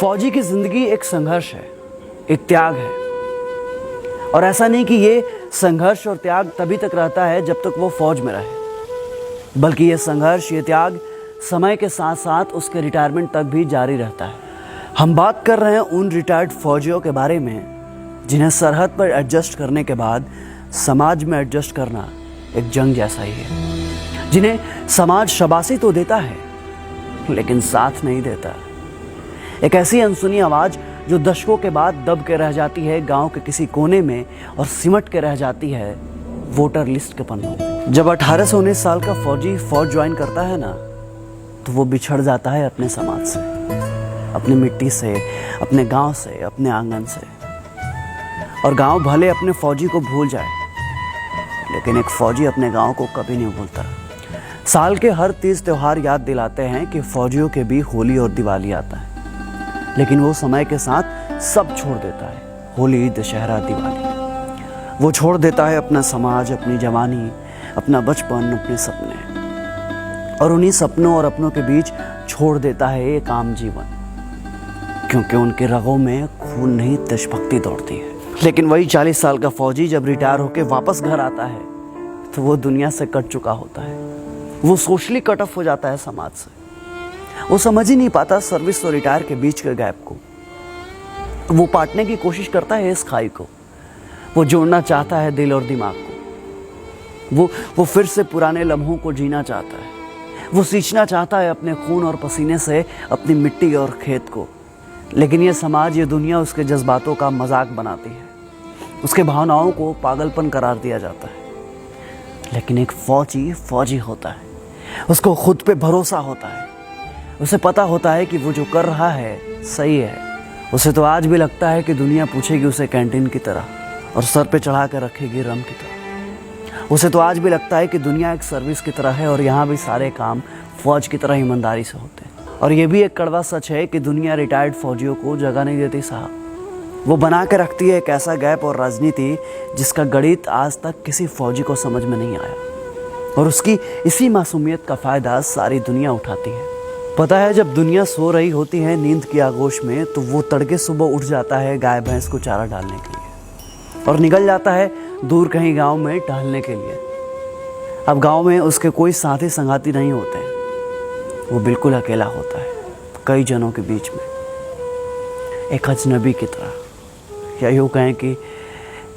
फौजी की जिंदगी एक संघर्ष है, एक त्याग है। और ऐसा नहीं कि ये संघर्ष और त्याग तभी तक रहता है जब तक वो फौज में रहे, बल्कि ये संघर्ष, ये त्याग समय के साथ साथ उसके रिटायरमेंट तक भी जारी रहता है। हम बात कर रहे हैं उन रिटायर्ड फौजियों के बारे में जिन्हें सरहद पर एडजस्ट करने के बाद समाज में एडजस्ट करना एक जंग जैसा ही है, जिन्हें समाज शाबाशी तो देता है लेकिन साथ नहीं देता। एक ऐसी अनसुनी आवाज जो दशकों के बाद दब के रह जाती है गांव के किसी कोने में और सिमट के रह जाती है वोटर लिस्ट के पन्नों में। जब 18 से 19 साल का फौजी फौज ज्वाइन करता है ना, तो वो बिछड़ जाता है अपने समाज से, अपनी मिट्टी से, अपने गांव से, अपने आंगन से। और गांव भले अपने फौजी को भूल जाए, लेकिन एक फौजी अपने गांव को कभी नहीं भूलता। साल के हर 30 त्योहार याद दिलाते हैं कि फौजियों के भी होली और दिवाली आता है, लेकिन वो समय के साथ सब छोड़ देता है। होली, दशहरा, दिवाली, वो छोड़ देता है अपना समाज, अपनी जवानी, अपना बचपन, अपने सपने, और उन्हीं सपनों और अपनों के बीच छोड़ देता है एक आम जीवन, क्योंकि उनके रगों में खून नहीं देशभक्ति दौड़ती है। लेकिन वही 40 साल का फौजी जब रिटायर होकर वापस घर आता है तो वो दुनिया से कट चुका होता है। वो सोशली कट ऑफ हो जाता है समाज से। वो समझ ही नहीं पाता सर्विस और रिटायर के बीच के गैप को। वो पाटने की कोशिश करता है इस खाई को। वो जोड़ना चाहता है दिल और दिमाग को। वो फिर से पुराने लम्हों को जीना चाहता है। वो सींचना चाहता है अपने खून और पसीने से अपनी मिट्टी और खेत को। लेकिन ये समाज, ये दुनिया उसके जज्बातों का मजाक बनाती है। उसके भावनाओं को पागलपन करार दिया जाता है। लेकिन एक फौजी फौजी होता है। उसको खुद पे भरोसा होता है। उसे पता होता है कि वो जो कर रहा है सही है। उसे तो आज भी लगता है कि दुनिया पूछेगी उसे कैंटीन की तरह और सर पे चढ़ा कर रखेगी रम की तरह। उसे तो आज भी लगता है कि दुनिया एक सर्विस की तरह है और यहाँ भी सारे काम फौज की तरह ईमानदारी से होते हैं। और ये भी एक कड़वा सच है कि दुनिया रिटायर्ड फौजियों को जगह नहीं देती साहब। वो बना के रखती है एक ऐसा गैप और राजनीति जिसका गणित आज तक किसी फौजी को समझ में नहीं आया, और उसकी इसी मासूमियत का फ़ायदा सारी दुनिया उठाती है। पता है, जब दुनिया सो रही होती है नींद की आगोश में, तो वो तड़के सुबह उठ जाता है गाय भैंस को चारा डालने के लिए और निकल जाता है दूर कहीं गांव में टहलने के लिए। अब गांव में उसके कोई साथी संगाती नहीं होते हैं। वो बिल्कुल अकेला होता है कई जनों के बीच में, एक अजनबी की तरह, या यूँ कहें कि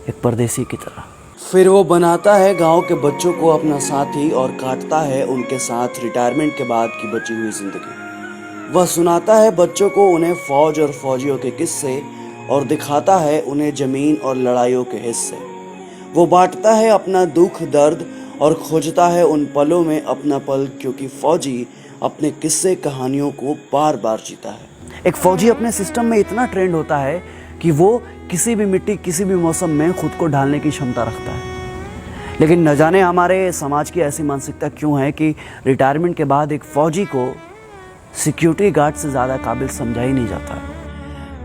एक परदेसी की तरह। फिर वो बनाता है गांव के बच्चों को अपना साथी और काटता है उनके साथ रिटायरमेंट के बाद की बची हुई जिंदगी। वह सुनाता है बच्चों को उन्हें फौज और फौजियों के किस्से और दिखाता है उन्हें जमीन और लड़ाइयों के हिस्से। वो बांटता है अपना दुख दर्द और खोजता है उन पलों में अपना पल, क्योंकि फौजी अपने किस्से कहानियों को बार बार जीता है। एक फौजी अपने सिस्टम में इतना ट्रेंड होता है कि वो किसी भी मिट्टी, किसी भी मौसम में खुद को ढालने की क्षमता रखता है। लेकिन न जाने हमारे समाज की ऐसी मानसिकता क्यों है कि रिटायरमेंट के बाद एक फौजी को सिक्योरिटी गार्ड से ज़्यादा काबिल समझा ही नहीं जाता।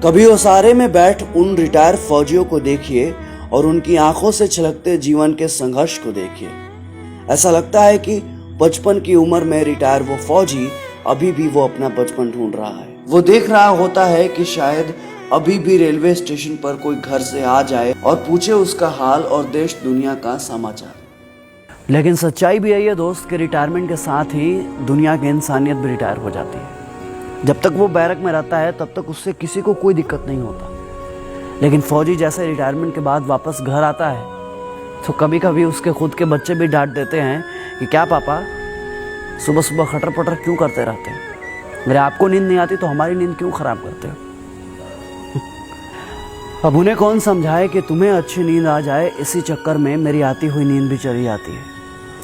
कभी ओसारे में बैठ उन रिटायर फौजियों को देखिए और उनकी आंखों से छलकते जीवन के संघर्ष को देखिए। ऐसा लगता है कि बचपन की उम्र में रिटायर वो फौजी अभी भी वो अपना बचपन ढूंढ रहा है। वो देख रहा होता है कि शायद अभी भी रेलवे स्टेशन पर कोई घर से आ जाए और पूछे उसका हाल और देश दुनिया का समाचार। लेकिन सच्चाई भी है ये दोस्त कि रिटायरमेंट के साथ ही दुनिया की इंसानियत भी रिटायर हो जाती है। जब तक वो बैरक में रहता है तब तक उससे किसी को कोई दिक्कत नहीं होता। लेकिन फौजी जैसे रिटायरमेंट के बाद वापस घर आता है तो कभी कभी उसके खुद के बच्चे भी डांट देते हैं कि क्या पापा, सुबह सुबह खटर पटर क्यों करते रहते हैं? अगर आपको नींद नहीं आती तो हमारी नींद क्यों खराब करते हो? अब उन्हें कौन समझाए कि तुम्हें अच्छी नींद आ जाए, इसी चक्कर में मेरी आती हुई नींद भी चली जाती है।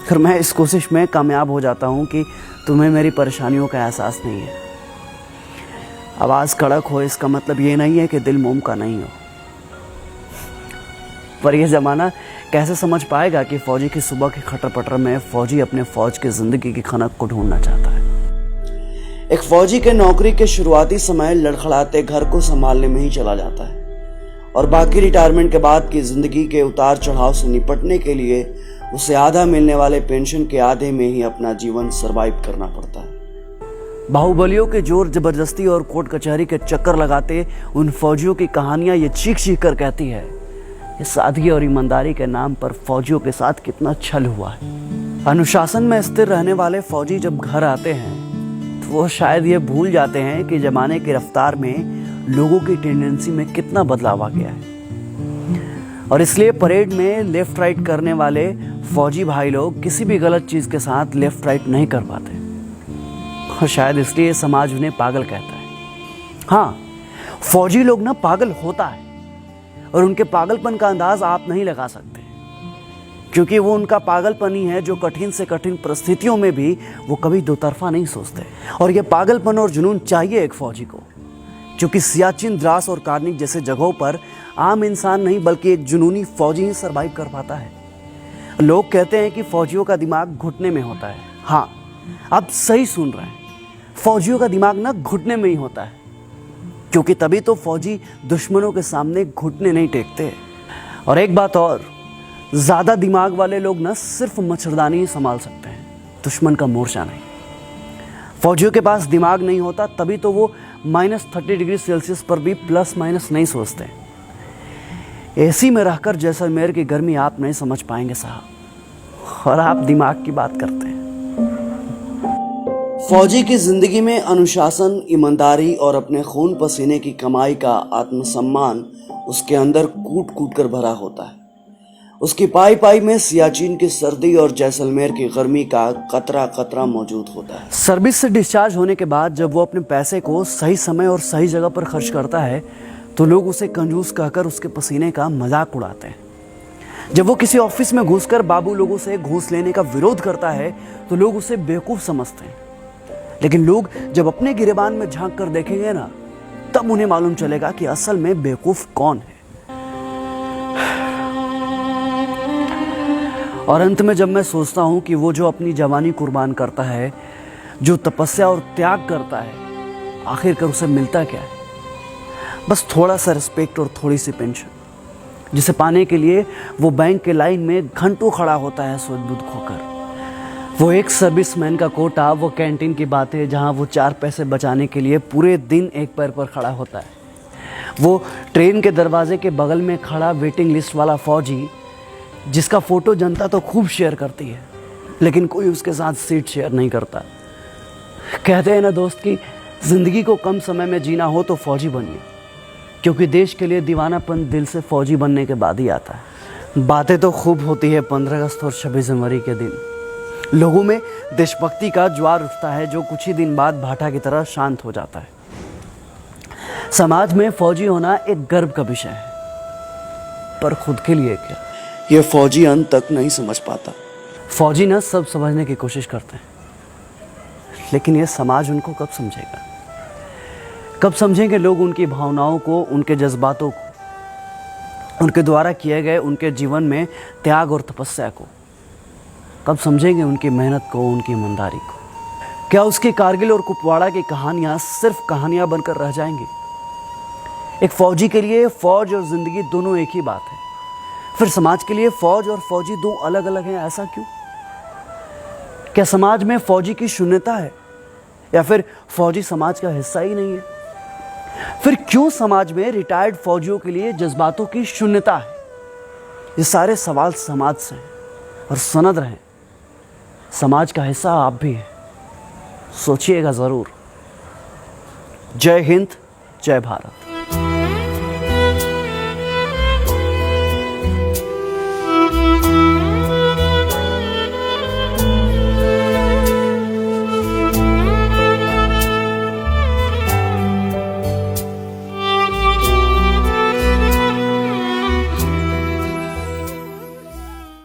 फिर मैं इस कोशिश में कामयाब हो जाता हूँ कि तुम्हें मेरी परेशानियों का एहसास नहीं है। आवाज़ कड़क हो इसका मतलब ये नहीं है कि दिल मोम का नहीं हो। पर यह ज़माना कैसे समझ पाएगा कि फौजी की सुबह के खटर पटर में फौजी अपने फौज की ज़िंदगी की खनक को ढूंढना चाहता है। एक फौजी के नौकरी के शुरुआती समय लड़खड़ाते घर को संभालने में ही चला जाता है और बाकी रिटायरमेंट के बाद की जिंदगी के उतार चढ़ाव से निपटने के लिए उसे आधा मिलने वाले पेंशन के आधे में ही अपना जीवन सरवाइव करना पड़ता है। बाहुबलियों के जोर जबरदस्ती और कोर्ट कचहरी के चक्कर लगाते उन फौजियों की कहानियां ये चीख चीख कर कहती है कि सादगी और ईमानदारी के नाम पर फौजियों के साथ कितना छल हुआ है। अनुशासन में स्थिर रहने वाले फौजी जब घर आते हैं तो वो शायद ये भूल जाते हैं कि जमाने की रफ्तार में लोगों की टेंडेंसी में कितना बदलाव आ गया है, और इसलिए परेड में लेफ्ट राइट करने वाले फौजी भाई लोग किसी भी गलत चीज़ के साथ लेफ्ट राइट नहीं कर पाते, और शायद इसलिए समाज उन्हें पागल कहता है। हाँ, फौजी लोग ना पागल होता है, और उनके पागलपन का अंदाज आप नहीं लगा सकते, क्योंकि वो उनका पागलपन ही है जो कठिन से कठिन परिस्थितियों में भी वो कभी दो तरफा नहीं सोचते। और ये पागलपन और जुनून चाहिए एक फौजी को, क्योंकि सियाचिन, द्रास और कार्निक जैसे जगहों पर आम इंसान नहीं बल्कि एक जुनूनी फौजी ही सरवाइव कर पाता है। लोग कहते हैं कि फौजियों का दिमाग घुटने में होता है। हाँ, आप सही सुन रहे हैं, फौजियों का दिमाग ना घुटने में ही होता है, क्योंकि तभी तो फौजी दुश्मनों के सामने घुटने नहीं टेकते। और एक बात और, ज़्यादा दिमाग वाले लोग ना सिर्फ मच्छरदानी ही संभाल सकते हैं, दुश्मन का मोर्चा नहीं। फौजियों के पास दिमाग नहीं होता, तभी तो वो -30 डिग्री सेल्सियस पर भी प्लस माइनस नहीं सोचते। एसी में रहकर जैसलमेर की गर्मी आप नहीं समझ पाएंगे साहब, और आप दिमाग की बात करते हैं। फौजी की जिंदगी में अनुशासन, ईमानदारी और अपने खून पसीने की कमाई का आत्मसम्मान उसके अंदर कूट कूट कर भरा होता है। उसकी पाई पाई में सियाचिन की सर्दी और जैसलमेर की गर्मी का कतरा कतरा मौजूद होता है। सर्विस से डिस्चार्ज होने के बाद जब वो अपने पैसे को सही समय और सही जगह पर खर्च करता है तो लोग उसे कंजूस कहकर उसके पसीने का मजाक उड़ाते हैं। जब वो किसी ऑफिस में घुसकर बाबू लोगों से घूस लेने का विरोध करता है तो लोग उसे बेवकूफ समझते हैं, लेकिन लोग जब अपने गिरेबान में झांक कर देखेंगे ना, तब उन्हें मालूम चलेगा कि असल में बेवकूफ कौन है। और अंत में जब मैं सोचता हूं कि वो जो अपनी जवानी कुर्बान करता है, जो तपस्या और त्याग करता है, आखिरकार उसे मिलता क्या है? बस थोड़ा सा रिस्पेक्ट और थोड़ी सी पेंशन, जिसे पाने के लिए वो बैंक के लाइन में घंटों खड़ा होता है सोच बुध खोकर। वो एक सर्विसमैन का कोटा, वो कैंटीन की बातें जहां वो 4 पैसे बचाने के लिए पूरे दिन एक पैर पर खड़ा होता है। वो ट्रेन के दरवाजे के बगल में खड़ा वेटिंग लिस्ट वाला फौजी, जिसका फोटो जनता तो खूब शेयर करती है, लेकिन कोई उसके साथ सीट शेयर नहीं करता। कहते हैं ना दोस्त कि जिंदगी को कम समय में जीना हो तो फौजी बनिए, क्योंकि देश के लिए दीवानापन दिल से फौजी बनने के बाद ही आता है। बातें तो खूब होती है 15 अगस्त और 26 जनवरी के दिन। लोगों में देशभक्ति का ज्वार उठता है जो कुछ ही दिन बाद भाटा की तरह शांत हो जाता है। समाज में फौजी होना एक गर्व का विषय है, पर खुद के लिए क्या, ये फौजी अंत तक नहीं समझ पाता। फौजी ना सब समझने की कोशिश करते हैं, लेकिन ये समाज उनको कब समझेगा? कब समझेंगे लोग उनकी भावनाओं को, उनके जज्बातों को, उनके द्वारा किए गए उनके जीवन में त्याग और तपस्या को? कब समझेंगे उनकी मेहनत को, उनकी ईमानदारी को? क्या उसकी कारगिल और कुपवाड़ा की कहानियां सिर्फ कहानियां बनकर रह जाएंगी? एक फौजी के लिए फौज और जिंदगी दोनों एक ही बात है। फिर समाज के लिए फौज और फौजी दो अलग अलग हैं, ऐसा क्यों? क्या समाज में फौजी की शून्यता है, या फिर फौजी समाज का हिस्सा ही नहीं है? फिर क्यों समाज में रिटायर्ड फौजियों के लिए जज्बातों की शून्यता है? ये सारे सवाल समाज से हैं, और सनद रहें, समाज का हिस्सा आप भी हैं। सोचिएगा जरूर। जय हिंद, जय भारत।